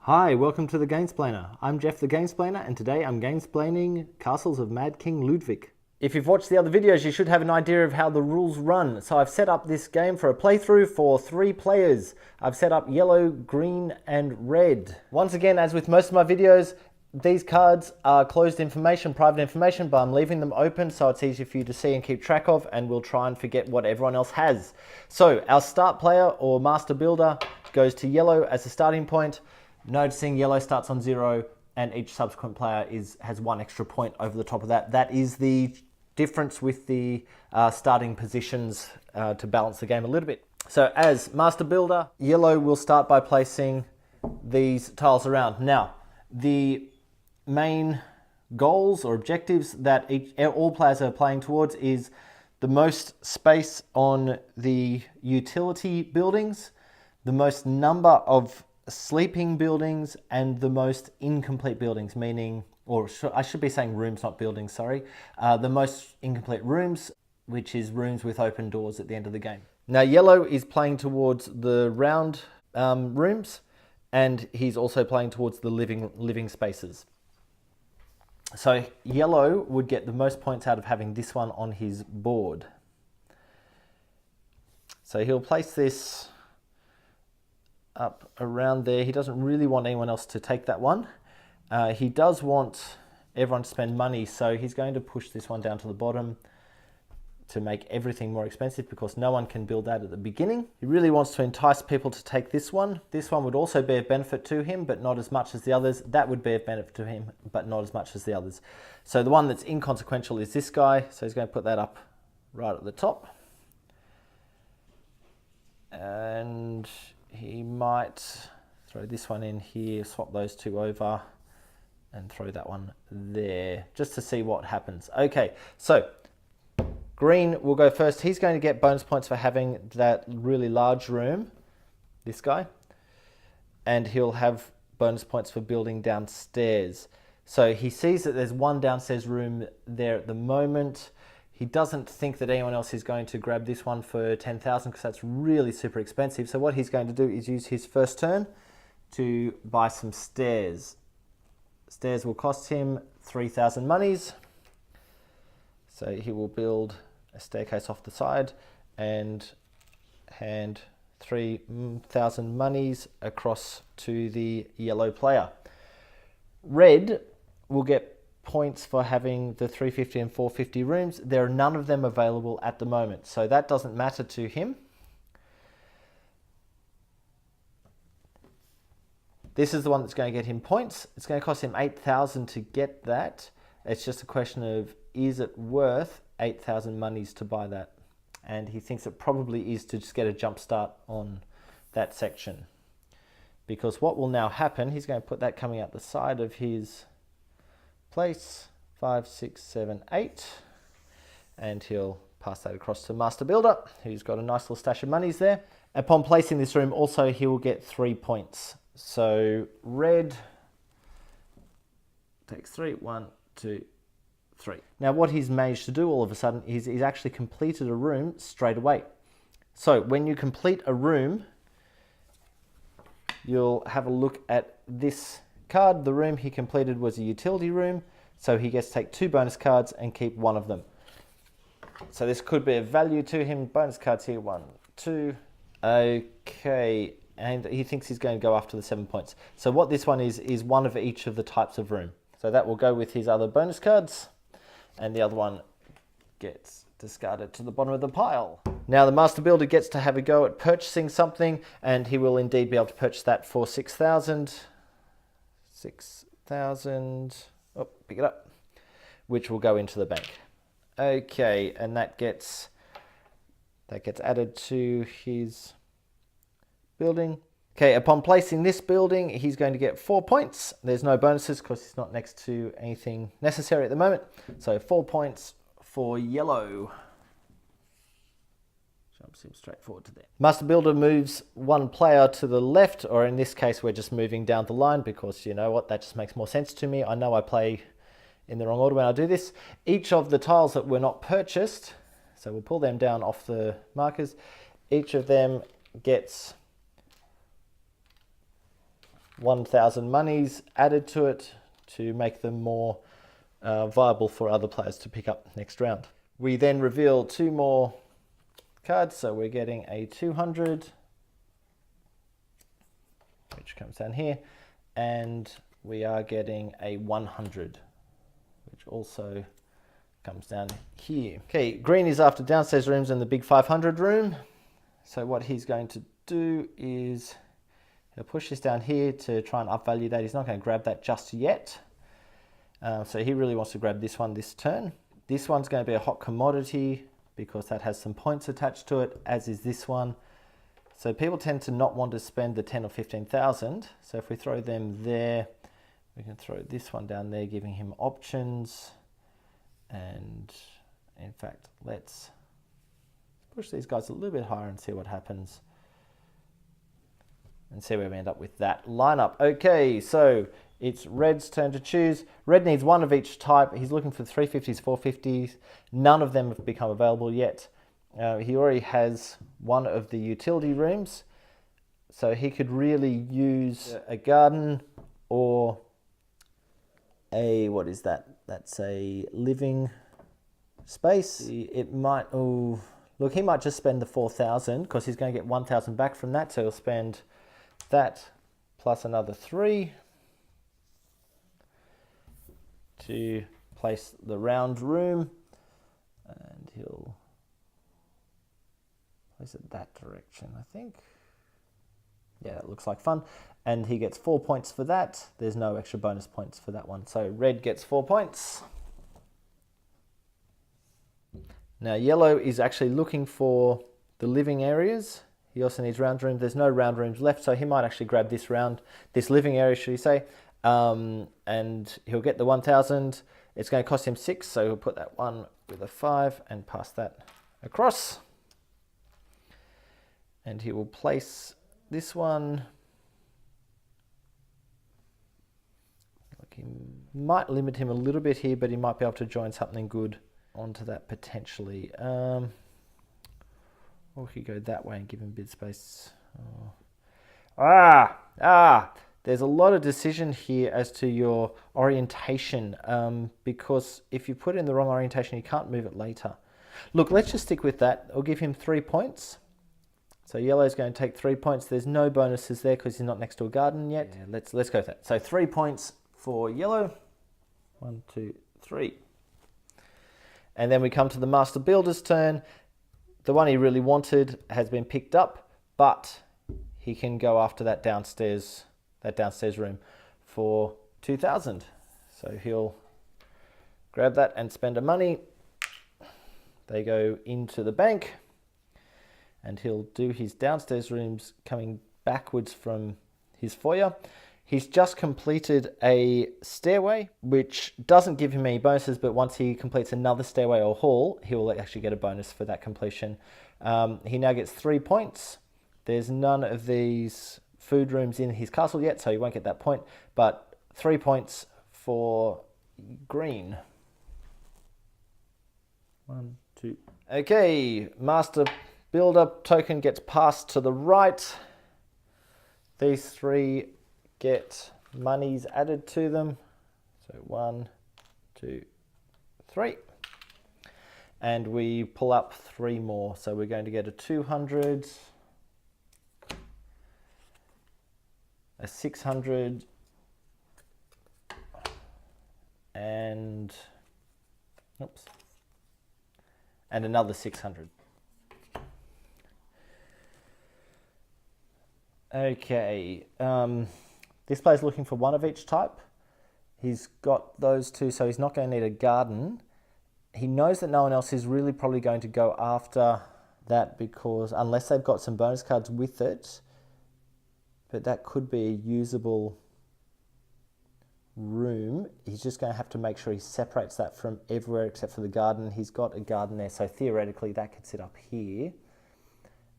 Hi, welcome to the Gamesplainer. I'm Jeff the Gamesplainer, and today I'm gamesplaining Castles of Mad King Ludwig. If you've watched the other videos, you should have an idea of how the rules run. So I've set up this game for a playthrough for 3 players. I've set up yellow, green, and red. Once again, as with most of my videos, these cards are closed information, private information, but I'm leaving them open so it's easy for you to see and keep track of, and we'll try and forget what everyone else has. So our start player or master builder goes to yellow as a starting point. Noticing yellow starts on 0 and each subsequent player has 1 extra point over the top of that. That is the difference with the starting positions to balance the game a little bit. So as master builder, yellow will start by placing these tiles around. Now, the main goals or objectives that all players are playing towards is the most space on the utility buildings, the most number of sleeping buildings, and the most incomplete buildings, meaning, or I should be saying rooms, not buildings, sorry. The most incomplete rooms, which is rooms with open doors at the end of the game. Now, yellow is playing towards the round rooms, and he's also playing towards the living spaces. So yellow would get the most points out of having this one on his board. So he'll place this up around there. He doesn't really want anyone else to take that one. He does want everyone to spend money, so he's going to push this one down to the bottom to make everything more expensive because no one can build that at the beginning. He really wants to entice people to take this one. This one would also be of benefit to him, but not as much as the others. That would be of benefit to him, but not as much as the others. So the one that's inconsequential is this guy, so he's going to put that up right at the top. And he might throw this one in here, swap those two over, and throw that one there, just to see what happens. Okay, so green will go first. He's going to get bonus points for having that really large room, this guy, and he'll have bonus points for building downstairs. So he sees that there's one downstairs room there at the moment. He doesn't think that anyone else is going to grab this one for 10,000 because that's really super expensive. So what he's going to do is use his first turn to buy some stairs. Stairs will cost him 3,000 monies. So he will build a staircase off the side and hand 3,000 monies across to the yellow player. Red will get points for having the 350 and 450 rooms. There are none of them available at the moment, so that doesn't matter to him. This is the one that's going to get him points. It's going to cost him 8,000 to get that. It's just a question of, is it worth 8,000 monies to buy that? And he thinks it probably is to just get a jump start on that section. Because what will now happen, he's going to put that coming out the side of his place, 5, 6, 7, 8, and he'll pass that across to Master Builder, who's got a nice little stash of monies there. Upon placing this room, also he will get 3 points. So red takes 3, 1, 2, 3. Now what he's managed to do all of a sudden is he's actually completed a room straight away. So when you complete a room, you'll have a look at this card. The room he completed was a utility room, so he gets to take 2 bonus cards and keep 1 of them. So this could be of value to him. Bonus cards here, 1, 2. Okay, and he thinks he's going to go after the 7 points. So what this one is 1 of each of the types of room. So that will go with his other bonus cards, and the other one gets discarded to the bottom of the pile. Now the Master Builder gets to have a go at purchasing something, and he will indeed be able to purchase that for 6,000. 6,000, oh, pick it up, which will go into the bank. Okay, and that gets added to his building. Okay, upon placing this building, he's going to get 4 points. There's no bonuses because he's not next to anything necessary at the moment. So 4 points for yellow. Seems straightforward to there. Master Builder moves 1 player to the left, or in this case we're just moving down the line because you know what, that just makes more sense to me. I know I play in the wrong order when I do this. Each of the tiles that were not purchased, so we'll pull them down off the markers, each of them gets 1,000 monies added to it to make them more viable for other players to pick up next round. We then reveal 2 more cards, so we're getting a 200, which comes down here, and we are getting a 100, which also comes down here. Okay, green is after downstairs rooms in the big 500 room. So what he's going to do is he'll push this down here to try and upvalue that. He's not going to grab that just yet. So he really wants to grab this one this turn. This one's going to be a hot commodity because that has some points attached to it, as is this one. So people tend to not want to spend the 10 or 15,000. So if we throw them there, we can throw this one down there, giving him options. And in fact, let's push these guys a little bit higher and see what happens. And see where we end up with that lineup. Okay, so it's Red's turn to choose. Red needs 1 of each type. He's looking for 350s, 450s. None of them have become available yet. He already has 1 of the utility rooms. So he could really use a garden or a, what is that? That's a living space. It might, oh, look, he might just spend the 4,000 because he's going to get 1,000 back from that. So he'll spend that plus another 3 to place the round room, and he'll place it that direction, I think. Yeah, that looks like fun. And he gets 4 points for that. There's no extra bonus points for that one. So red gets 4 points. Now yellow is actually looking for the living areas. He also needs round rooms. There's no round rooms left, so he might actually grab this living area, should we say. And he'll get the 1,000. It's going to cost him 6, so he'll put that one with a 5 and pass that across. And he will place this one. He might limit him a little bit here, but he might be able to join something good onto that potentially. Or we could go that way and give him bid space. Oh. There's a lot of decision here as to your orientation, because if you put it in the wrong orientation, you can't move it later. Look, let's just stick with that. I'll give him 3 points. So yellow's going to take 3 points. There's no bonuses there because he's not next to a garden yet. Yeah, let's go with that. So 3 points for yellow. 1, 2, 3. And then we come to the master builder's turn. The one he really wanted has been picked up, but he can go after that downstairs room for 2,000. So he'll grab that and spend a money. They go into the bank, and he'll do his downstairs rooms coming backwards from his foyer. He's just completed a stairway, which doesn't give him any bonuses, but once he completes another stairway or hall, he will actually get a bonus for that completion. He now gets 3 points. There's none of these food rooms in his castle yet, so he won't get that point, but 3 points for green. 1, 2. Okay, master builder token gets passed to the right. These 3 get monies added to them. So 1, 2, 3. And we pull up 3 more. So we're going to get a 200, a 600, and another 600. Okay, this player's looking for 1 of each type. He's got those 2, so he's not going to need a garden. He knows that no one else is really probably going to go after that, because unless they've got some bonus cards with it, but that could be a usable room. He's just going to have to make sure he separates that from everywhere except for the garden. He's got a garden there, so theoretically that could sit up here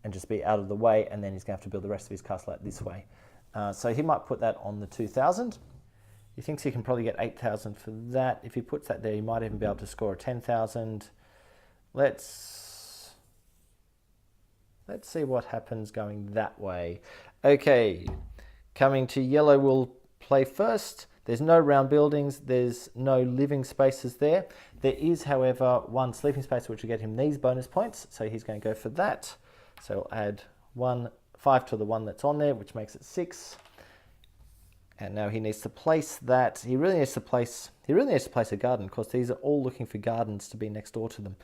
and just be out of the way, and then he's going to have to build the rest of his castle out this way. So he might put that on the 2,000. He thinks he can probably get 8,000 for that. If he puts that there, he might even be able to score a 10,000. Let's see what happens going that way. Okay, Coming to yellow will play first. There's no round buildings, there's no living spaces there. There is, however, one sleeping space which will get him these bonus points, so he's going to go for that. So I'll add 5 to the one that's on there, which makes it 6. And now he needs to place that. He really needs to place a garden, because these are all looking for gardens to be next door to them.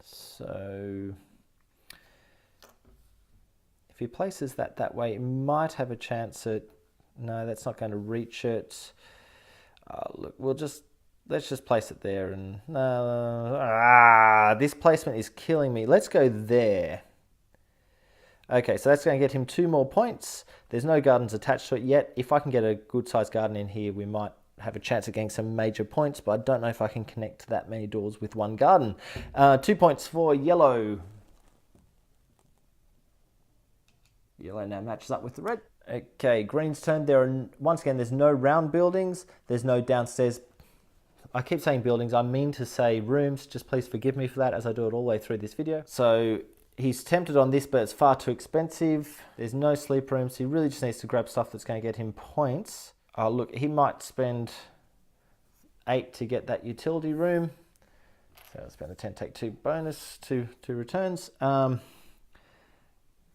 So if he places that way, he might have a chance at... No, that's not going to reach it. Look, let's just place it there. And this placement is killing me. Let's go there. Okay, so that's going to get him 2 more points. There's no gardens attached to it yet. If I can get a good sized garden in here, we might have a chance of getting some major points, but I don't know if I can connect that many doors with one garden. 2 points for yellow. Yellow now matches up with the red. Okay, green's turn. Once again, there's no round buildings. There's no downstairs. I keep saying buildings. I mean to say rooms. Just please forgive me for that, as I do it all the way through this video. So he's tempted on this, but it's far too expensive. There's no sleep rooms. He really just needs to grab stuff that's going to get him points. Look, he might spend 8 to get that utility room. So I'll spend the 10, take 2 bonus, 2 returns.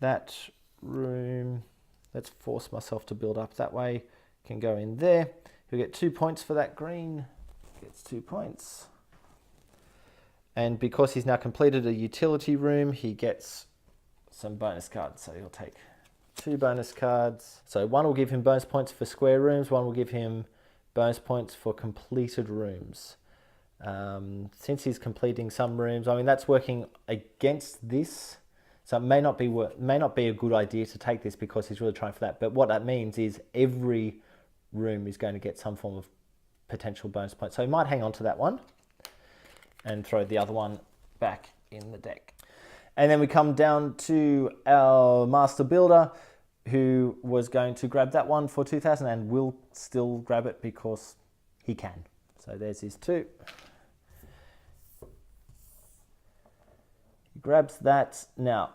That room, let's force myself to build up that way. Can go in there. He'll get 2 points for that green. Gets 2 points. And because he's now completed a utility room, he gets some bonus cards. So he'll take 2 bonus cards. So one will give him bonus points for square rooms. One will give him bonus points for completed rooms. Since he's completing some rooms, I mean, that's working against this. So it may not be a good idea to take this, because he's really trying for that. But what that means is every room is going to get some form of potential bonus points. So he might hang on to that one and throw the other one back in the deck. And then we come down to our master builder, who was going to grab that one for 2,000 and will still grab it because he can. So there's his 2. He grabs that. Now,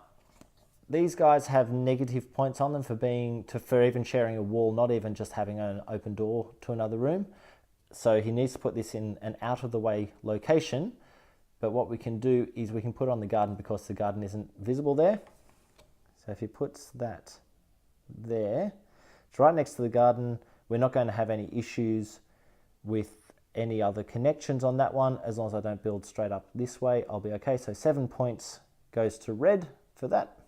these guys have negative points on them for even sharing a wall, not even just having an open door to another room. So he needs to put this in an out of the way location. But what we can do is we can put on the garden, because the garden isn't visible there. So if he puts that there, it's right next to the garden. We're not going to have any issues with any other connections on that one. As long as I don't build straight up this way, I'll be okay. So 7 points goes to red for that.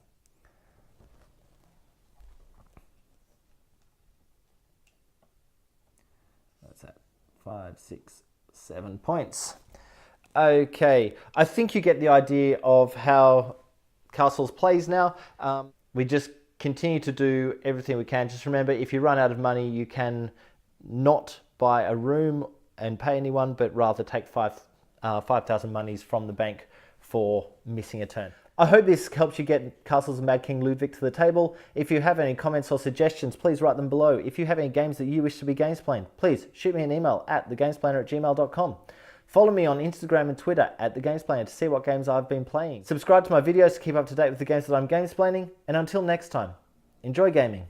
That's that. 5, 6, 7 points. Okay, I think you get the idea of how Castles plays now. We just continue to do everything we can. Just remember, if you run out of money, you can not buy a room and pay anyone, but rather take 5,000 monies from the bank for missing a turn. I hope this helps you get Castles of Mad King Ludwig to the table. If you have any comments or suggestions, please write them below. If you have any games that you wish to be Gamesplaned, please shoot me an email at thegamesplainer@gmail.com. Follow me on Instagram and Twitter at The Gamesplainer to see what games I've been playing. Subscribe to my videos to keep up to date with the games that I'm gamesplaining. And until next time, enjoy gaming.